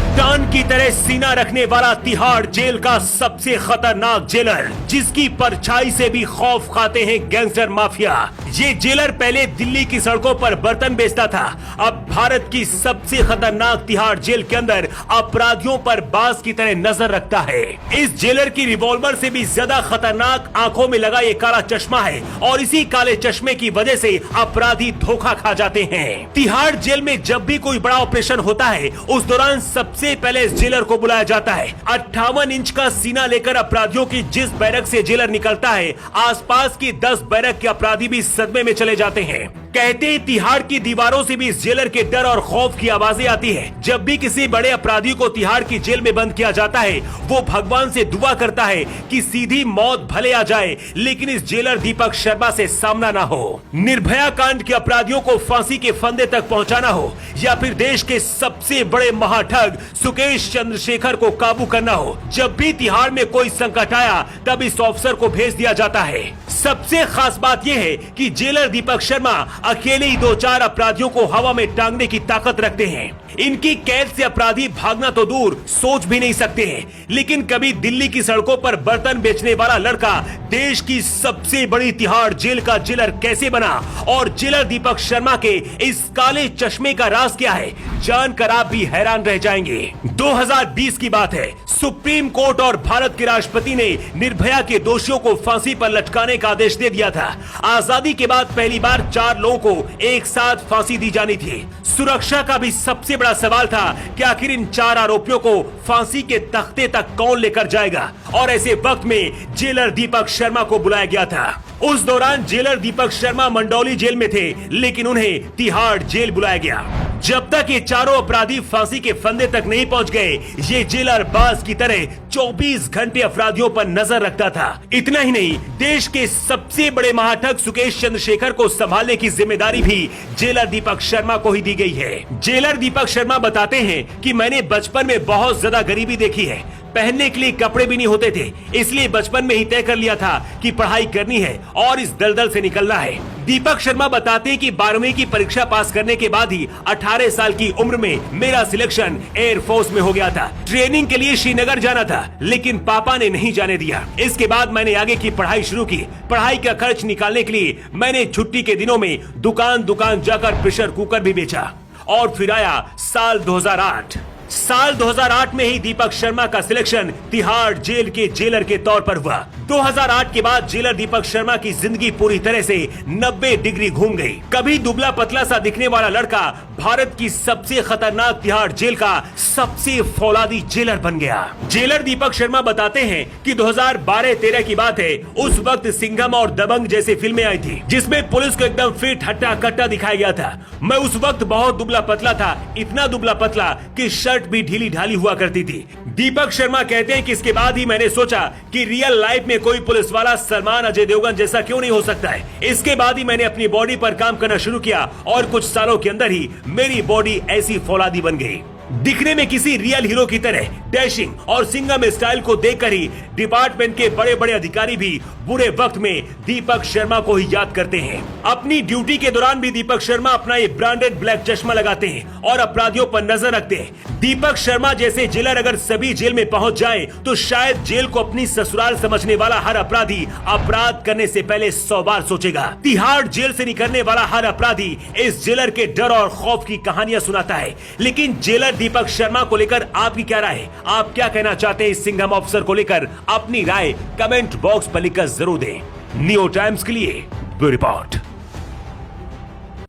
चट्टान की तरह सीना रखने वाला तिहाड़ जेल का सबसे खतरनाक जेलर, जिसकी परछाई से भी खौफ खाते हैं गैंगस्टर माफिया। ये जेलर पहले दिल्ली की सड़कों पर बर्तन बेचता था, अब भारत की सबसे खतरनाक तिहाड़ जेल के अंदर अपराधियों पर बाज की तरह नजर रखता है। इस जेलर की रिवॉल्वर से भी ज्यादा खतरनाक आंखों में लगा ये काला चश्मा है, और इसी काले चश्मे की वजह से अपराधी धोखा खा जाते हैं। तिहाड़ जेल में जब भी कोई बड़ा ऑपरेशन होता है, उस दौरान सबसे पहले इस जेलर को बुलाया जाता है। 58 इंच का सीना लेकर अपराधियों की जिस बैरक से जेलर निकलता है, आसपास की 10 बैरक के अपराधी भी सदमे में चले जाते हैं। कहते हैं तिहाड़ की दीवारों से भी इस जेलर के डर और खौफ की आवाजें आती है। जब भी किसी बड़े अपराधी को तिहाड़ की जेल में बंद किया जाता है, वो भगवान से दुआ करता है कि सीधी मौत भले आ जाए, लेकिन इस जेलर दीपक शर्मा से सामना ना हो। निर्भया कांड के अपराधियों को फांसी के फंदे तक पहुंचाना हो, या फिर देश के सबसे बड़े महाठग सुकेश चंद्रशेखर को काबू करना हो, जब भी तिहाड़ में कोई संकट आया, तब इस ऑफिसर को भेज दिया जाता है। सबसे खास बात यह है कि जेलर दीपक शर्मा अकेले ही 2-4 अपराधियों को हवा में टांगने की ताकत रखते हैं। इनकी कैद से अपराधी भागना तो दूर, सोच भी नहीं सकते हैं। लेकिन कभी दिल्ली की सड़कों पर बर्तन बेचने वाला लड़का देश की सबसे बड़ी तिहाड़ जेल का जेलर कैसे बना, और जेलर दीपक शर्मा के इस काले चश्मे का राज क्या है, जानकर आप भी हैरान रह जाएंगे। 2020 की बात है, सुप्रीम कोर्ट और भारत के राष्ट्रपति ने निर्भया के दोषियों को फांसी पर लटकाने का आदेश दे दिया था। आजादी के बाद पहली बार 4 लोगों को एक साथ फांसी दी जानी थी। सुरक्षा का भी सबसे बड़ा सवाल था कि आखिर इन 4 आरोपियों को फांसी के तख्ते तक कौन लेकर जाएगा, और ऐसे वक्त में जेलर दीपक शर्मा को बुलाया गया था। उस दौरान जेलर दीपक शर्मा मंडौली जेल में थे, लेकिन उन्हें तिहाड़ जेल बुलाया गया। जब तक ये चारों अपराधी फांसी के फंदे तक नहीं पहुंच गए, ये जेलर बाज की तरह 24 घंटे अपराधियों पर नजर रखता था। इतना ही नहीं, देश के सबसे बड़े महाठग सुकेश चंद्रशेखर को संभालने की जिम्मेदारी भी जेलर दीपक शर्मा को ही दी गई है। जेलर दीपक शर्मा बताते हैं कि मैंने बचपन में बहुत ज्यादा गरीबी देखी है, पहनने के लिए कपड़े भी नहीं होते थे, इसलिए बचपन में ही तय कर लिया था कि पढ़ाई करनी है और इस दलदल से निकलना है। दीपक शर्मा बताते हैं कि 12वीं की परीक्षा पास करने के बाद ही 18 साल की उम्र में मेरा सिलेक्शन एयरफोर्स में हो गया था। ट्रेनिंग के लिए श्रीनगर जाना था, लेकिन पापा ने नहीं जाने दिया। इसके बाद मैंने आगे की पढ़ाई शुरू की। पढ़ाई का खर्च निकालने के लिए मैंने छुट्टी के दिनों में दुकान दुकान जाकर प्रेशर कुकर भी बेचा, और फिर आया साल 2008। साल 2008 में ही दीपक शर्मा का सिलेक्शन तिहाड़ जेल के जेलर के तौर पर हुआ। 2008 के बाद जेलर दीपक शर्मा की जिंदगी पूरी तरह से 90 डिग्री घूम गई। कभी दुबला पतला सा दिखने वाला लड़का भारत की सबसे खतरनाक तिहाड़ जेल का सबसे फौलादी जेलर बन गया। जेलर दीपक शर्मा बताते हैं कि 2012-13 की बात है। उस वक्त सिंघम और दबंग जैसी फिल्में आई थी, जिसमें पुलिस को एकदम फिट हट्टा कट्टा दिखाया गया था। मैं उस वक्त बहुत दुबला पतला था, इतना दुबला पतला कि शर्ट भी ढीली ढाली हुआ करती थी। दीपक शर्मा कहते हैं कि इसके बाद ही मैंने सोचा कि रियल लाइफ में कोई पुलिस वाला सलमान अजय देवगन जैसा क्यों नहीं हो सकता है। इसके बाद ही मैंने अपनी बॉडी पर काम करना शुरू किया, और कुछ सालों के अंदर ही मेरी बॉडी ऐसी फौलादी बन गई। दिखने में किसी रियल हीरो की तरह डैशिंग और सिंघम स्टाइल को देखकर ही डिपार्टमेंट के बड़े बड़े अधिकारी भी बुरे वक्त में दीपक शर्मा को ही याद करते हैं। अपनी ड्यूटी के दौरान भी दीपक शर्मा अपना ये ब्रांडेड ब्लैक चश्मा लगाते हैं और अपराधियों पर नजर रखते हैं। दीपक शर्मा जैसे जेलर अगर सभी जेल में पहुंच जाए, तो शायद जेल को अपनी ससुराल समझने वाला हर अपराधी अपराध करने से पहले 100 बार सोचेगा। तिहाड़ जेल से निकलने वाला हर अपराधी इस जेलर के डर और खौफ की कहानियां सुनाता है। लेकिन जेलर दीपक शर्मा को लेकर आपकी क्या राय है? आप क्या कहना चाहते हैं इस सिंघम ऑफिसर को लेकर? अपनी राय कमेंट बॉक्स पर लिखकर जरूर दें। न्यू टाइम्स के लिए ब्यूरो रिपोर्ट।